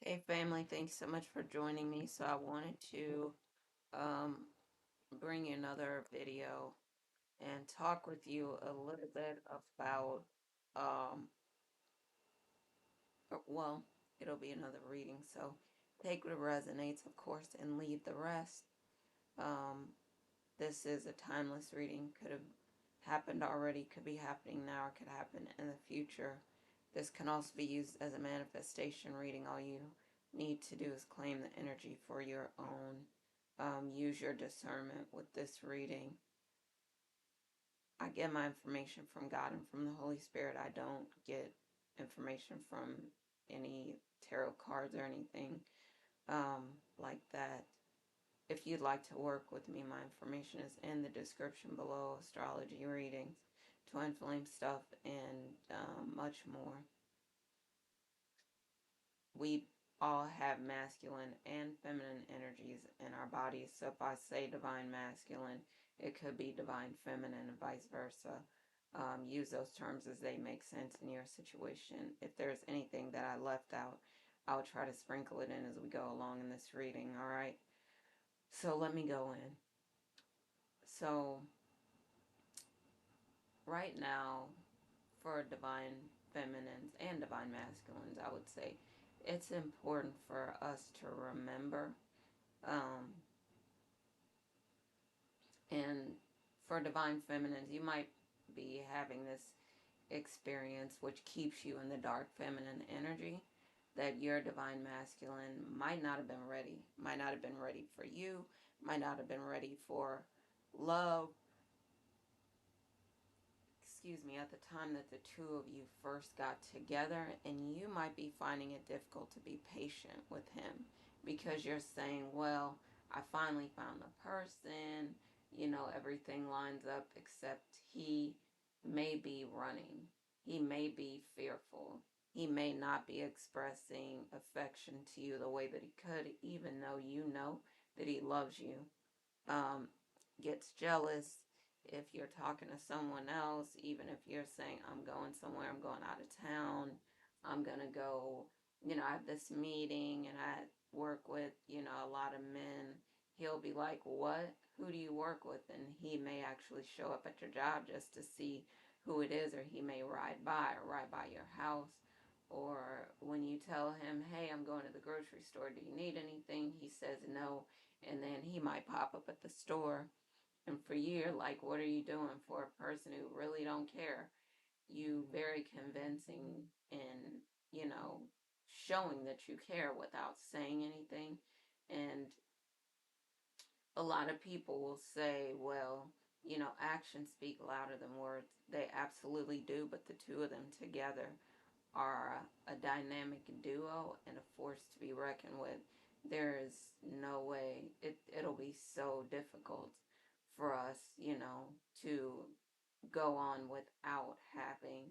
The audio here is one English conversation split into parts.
Hey family, thanks so much for joining me. So I wanted to um, bring you another video and talk with you a little bit about, um, well, it'll be another reading. So take what resonates, of course, and leave the rest. Um, this is a timeless reading. Could have happened already, could be happening now, or could happen in the future. This can also be used as a manifestation reading. All you need to do is claim the energy for your own. Use your discernment with this reading. I get my information from God and from the Holy Spirit. I don't get information from any tarot cards or anything like that. If you'd like to work with me, my information is in the description below. Astrology readings, twin flame stuff, and much more. We all have masculine and feminine energies in our bodies. So if I say divine masculine, it could be divine feminine and vice versa. Use those terms as they make sense in your situation. If there's anything that I left out, I'll try to sprinkle it in as we go along in this reading, all right? So let me go in. So right now, for divine feminines and divine masculines, I would say it's important for us to remember. Um, and for divine feminines, you might be having this experience which keeps you in the dark feminine energy, that your divine masculine might not have been ready, might not have been ready for you, might not have been ready for love, excuse me, at the time that the two of you first got together, and you might be finding it difficult to be patient with him because you're saying, well, I finally found the person, everything lines up, except he may be running. He may be fearful. He may not be expressing affection to you the way that he could, even though you know that he loves you. um, Gets jealous if you're talking to someone else, even if you're saying, I'm going somewhere, I'm going out of town, I'm going to go, I have this meeting and I work with, a lot of men. He'll be like, what? Who do you work with? And he may actually show up at your job just to see who it is, or he may ride by or ride by your house. Or when you tell him, hey, I'm going to the grocery store, do you need anything? He says no, and then he might pop up at the store, and for you, you're like, what are you doing? For a person who really don't care, you very convincing in, showing that you care without saying anything. And a lot of people will say, well, actions speak louder than words. They absolutely do, but the two of them together are a dynamic duo and a force to be reckoned with. There is no way it'll be so difficult for us, to go on without having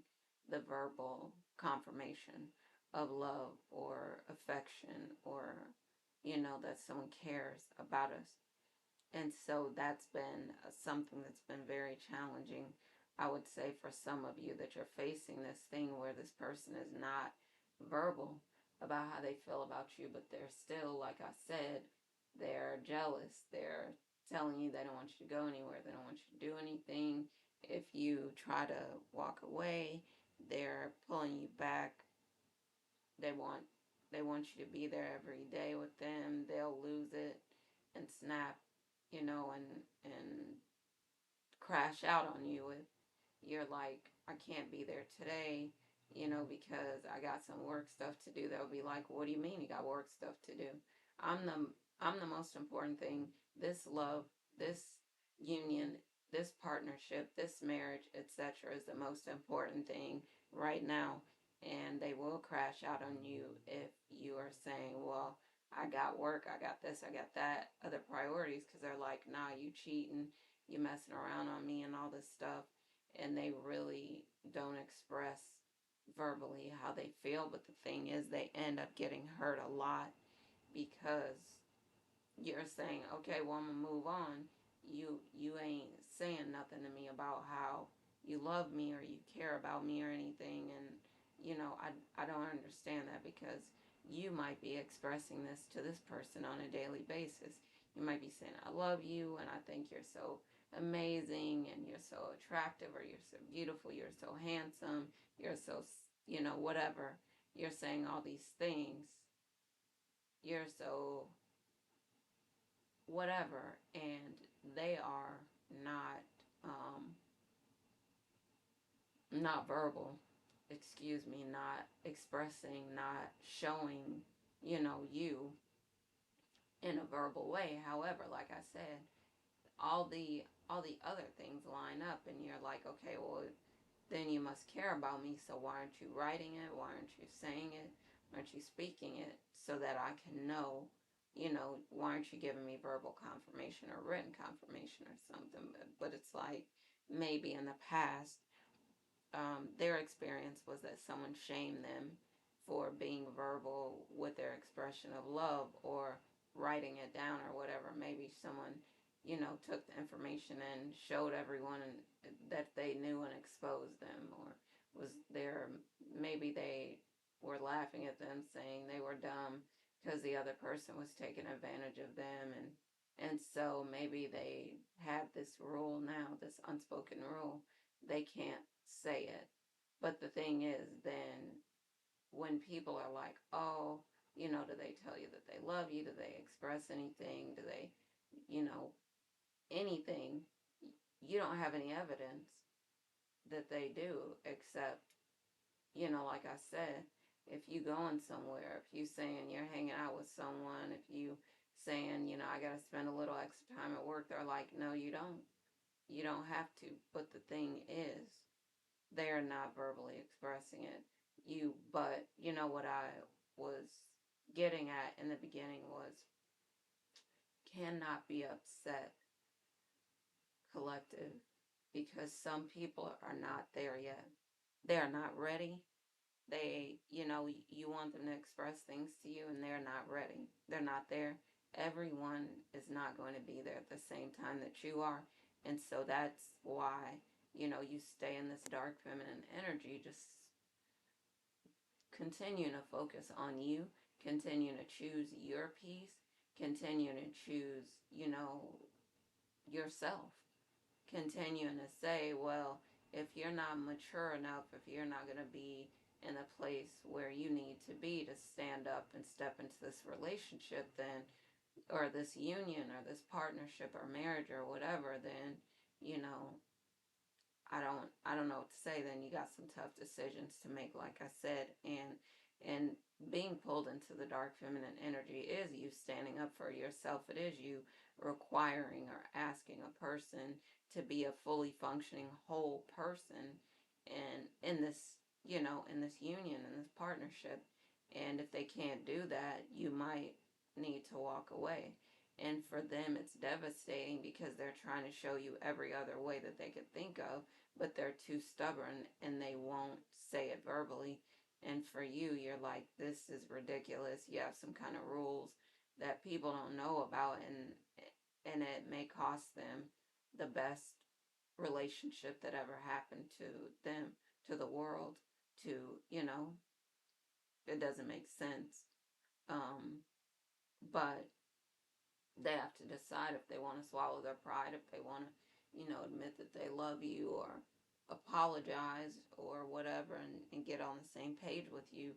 the verbal confirmation of love or affection, or that someone cares about us. And so that's been something that's been very challenging, I would say, for some of you, that you're facing this thing where this person is not verbal about how they feel about you, but they're still, like I said, they're jealous. They're telling you they don't want you to go anywhere. They don't want you to do anything. If you try to walk away, they're pulling you back. They want they want you to be there every day with them. They'll lose it and snap, and crash out on you if you're like, I can't be there today, because I got some work stuff to do. They'll be like, what do you mean you got work stuff to do? I'm the most important thing. This love, this union, this partnership, this marriage, etc., is the most important thing right now. And they will crash out on you if you are saying, well, I got work, I got this, I got that, other priorities, because they're like, nah, you cheating, you messing around on me and all this stuff. And they really don't express verbally how they feel, but the thing is, they end up getting hurt a lot because you're saying, okay, well, I'm gonna move on. You ain't saying nothing to me about how you love me or you care about me or anything. And I don't understand that, because you might be expressing this to this person on a daily basis. You might be saying, I love you, and I think you're so amazing, and you're so attractive, or you're so beautiful, you're so handsome, you're so, whatever. You're saying all these things. You're so whatever, and they are not, not verbal, excuse me, not expressing, not showing, you in a verbal way. However, like I said, all the other things line up, and you're like, okay, well, then you must care about me, so why aren't you writing it? Why aren't you saying it? Why aren't you speaking it so that I can know? Why aren't you giving me verbal confirmation or written confirmation or something? But it's like maybe in the past, their experience was that someone shamed them for being verbal with their expression of love, or writing it down, or whatever. Maybe someone, took the information and showed everyone that they knew and exposed them, or was there, maybe they were laughing at them, saying they were dumb because the other person was taking advantage of them, and so maybe they have this rule now, this unspoken rule, they can't say it. But the thing is, then when people are like, oh, do they tell you that they love you? Do they express anything? Do they, you know, anything? You don't have any evidence that they do, except, like I said, if you going somewhere, if you saying you're hanging out with someone, if you saying, I got to spend a little extra time at work, they're like, no, you don't. You don't have to. But the thing is, they're not verbally expressing it. But what I was getting at in the beginning was, cannot be upset, collective, because some people are not there yet. They're not ready. You want them to express things to you, and they're not ready. They're not there. Everyone is not going to be there at the same time that you are. And so that's why, you stay in this dark feminine energy, just continue to focus on you, continue to choose your peace, continue to choose, yourself, continuing to say, well, if you're not mature enough, if you're not going to be in a place where you need to be to stand up and step into this relationship, then, or this union, or this partnership, or marriage, or whatever, then, you know, I don't know what to say. Then you got some tough decisions to make, like I said, and being pulled into the dark feminine energy is you standing up for yourself. It is you requiring or asking a person to be a fully functioning whole person, and in this, in this union, in this partnership. And if they can't do that, you might need to walk away. And for them, it's devastating because they're trying to show you every other way that they could think of, but they're too stubborn and they won't say it verbally. And for you, you're like, this is ridiculous. You have some kind of rules that people don't know about, and it may cost them the best relationship that ever happened to them, to the world, to, it doesn't make sense. But they have to decide if they want to swallow their pride, if they want to, admit that they love you, or apologize, or whatever, and get on the same page with you,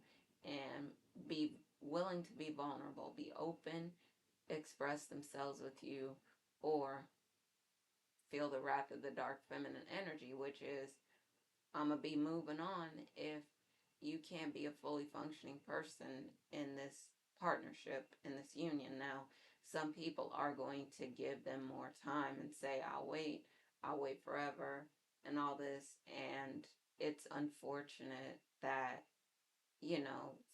and be willing to be vulnerable, be open, express themselves with you, or feel the wrath of the dark feminine energy, which is, I'm going to be moving on if you can't be a fully functioning person in this partnership, in this union. Now, some people are going to give them more time and say, I'll wait forever, and all this. And it's unfortunate that,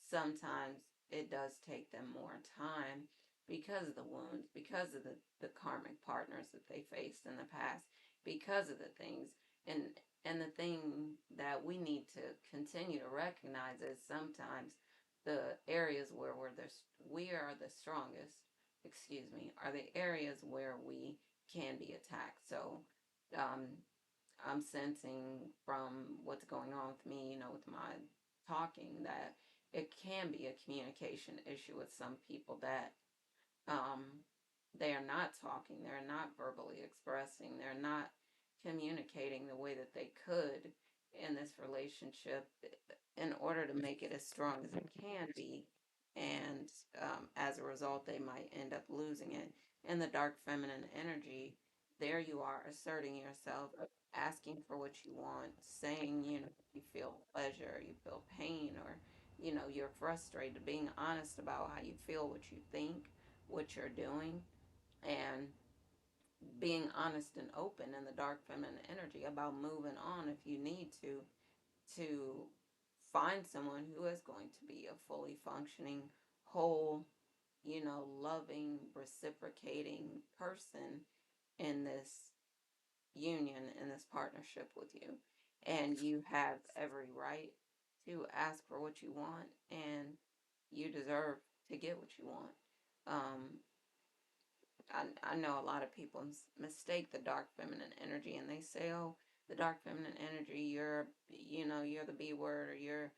sometimes it does take them more time because of the wounds, because of the karmic partners that they faced in the past, because of the things. And the thing that we need to continue to recognize is sometimes the areas where we are the strongest, excuse me, are the areas where we can be attacked. So um, I'm sensing from what's going on with me, with my talking, that it can be a communication issue with some people that um, they are not talking, they're not verbally expressing, they're not communicating the way that they could in this relationship in order to make it as strong as it can be. And as a result, they might end up losing it. In the dark feminine energy, there you are asserting yourself, asking for what you want, saying, you feel pleasure, you feel pain, or, you're frustrated, being honest about how you feel, what you think, what you're doing, and being honest and open in the dark feminine energy about moving on if you need to find someone who is going to be a fully functioning, whole, loving, reciprocating person in this union, in this partnership with you. And you have every right to ask for what you want, and you deserve to get what you want. Um, I know a lot of people mistake the dark feminine energy, and they say, oh, the dark feminine energy, you're the B word, or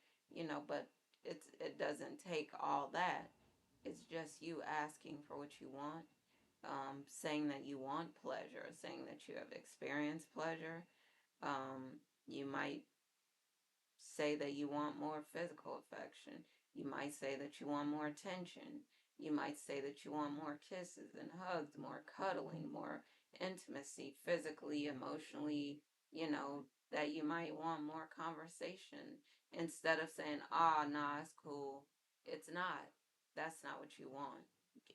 but it doesn't take all that. It's just you asking for what you want, saying that you want pleasure, saying that you have experienced pleasure. You might say that you want more physical affection. You might say that you want more attention. You might say that you want more kisses and hugs, more cuddling, more intimacy, physically, emotionally, that you might want more conversation instead of saying, nah, it's cool. It's not. That's not what you want.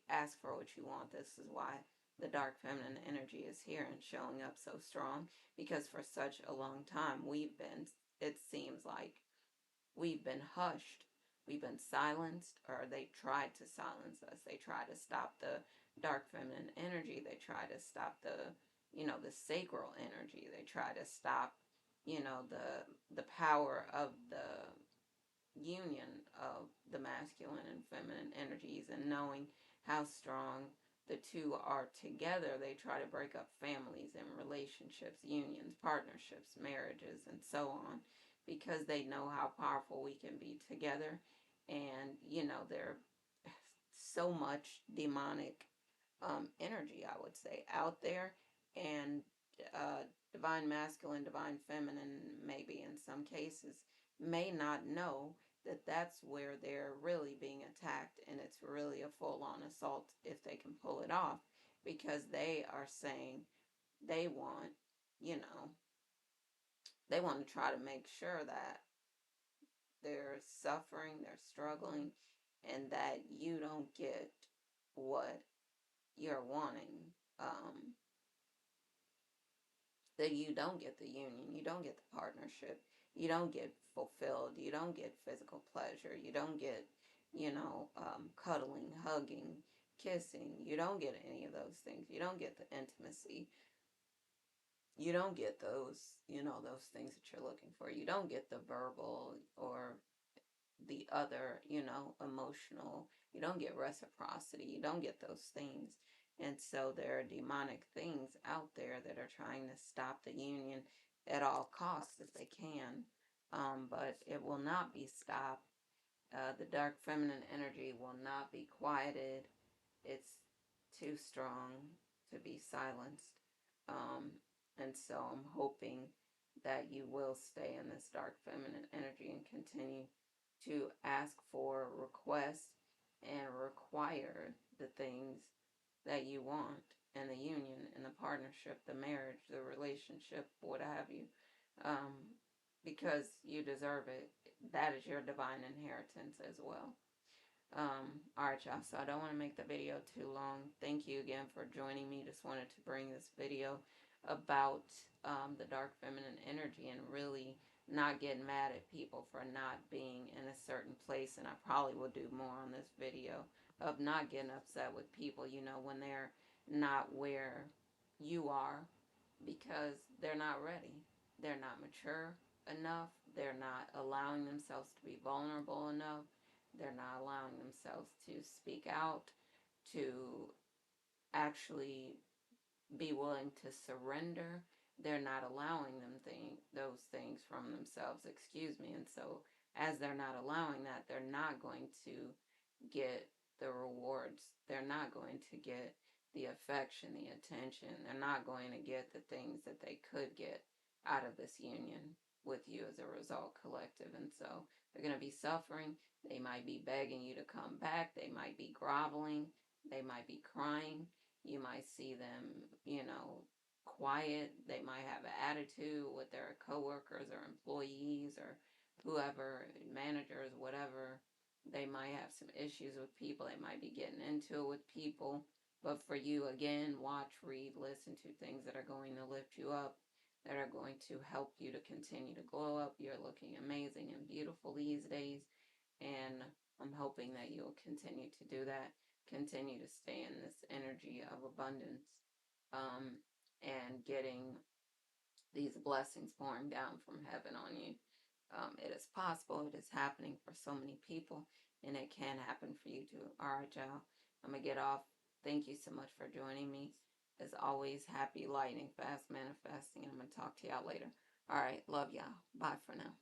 Ask for what you want. This is why the dark feminine energy is here and showing up so strong, because for such a long time it seems like we've been hushed, we've been silenced, or they tried to silence us. They try to stop the dark feminine energy. They try to stop the sacral energy. They try to stop, the power of the union of the masculine and feminine energies, and knowing how strong the two are together. They try to break up families and relationships, unions, partnerships, marriages, and so on, because they know how powerful we can be together. And there's so much demonic energy, I would say, out there. And divine masculine, divine feminine, maybe in some cases, may not know that that's where they're really being attacked, and it's really a full-on assault if they can pull it off, because they are saying they want, you know, they want to try to make sure that they're suffering, they're struggling, and that you don't get what you're wanting. Um, that you don't get the union, you don't get the partnership, you don't get fulfilled, you don't get physical pleasure, you don't get, cuddling, hugging, kissing, you don't get any of those things, you don't get the intimacy, you don't get those things that you're looking for, you don't get the verbal or the other, emotional, you don't get reciprocity, you don't get those things. And so there are demonic things out there that are trying to stop the union at all costs if they can. But it will not be stopped. The dark feminine energy will not be quieted. It's too strong to be silenced. Um, and so I'm hoping that you will stay in this dark feminine energy and continue to ask for, request, and require the things that you want in the union, in the partnership, the marriage, the relationship, what have you. Um, because you deserve it. That is your divine inheritance as well. Alright, y'all, so I don't want to make the video too long. Thank you again for joining me. Just wanted to bring this video about the dark feminine energy, and really not getting mad at people for not being in a certain place. And I probably will do more on this video of not getting upset with people, when they're not where you are, because they're not ready. They're not mature enough. They're not allowing themselves to be vulnerable enough. They're not allowing themselves to speak out, to actually be willing to surrender. They're not allowing those things from themselves, excuse me. And so as they're not allowing that, they're not going to get the rewards. They're not going to get the affection, the attention. They're not going to get the things that they could get out of this union with you as a result, collective. And so they're going to be suffering. They might be begging you to come back. They might be groveling. They might be crying. You might see them, quiet. They might have an attitude with their coworkers or employees or whoever, managers, whatever. They might have some issues with people. They might be getting into it with people. But for you, again, watch, read, listen to things that are going to lift you up, that are going to help you to continue to glow up. You're looking amazing and beautiful these days. And I'm hoping that you'll continue to do that. Continue to stay in this energy of abundance, and getting these blessings pouring down from heaven on you. It is possible. It is happening for so many people, and it can happen for you too. All right, y'all. I'm going to get off. Thank you so much for joining me. As always, happy lightning fast manifesting, and I'm going to talk to y'all later. All right. Love y'all. Bye for now.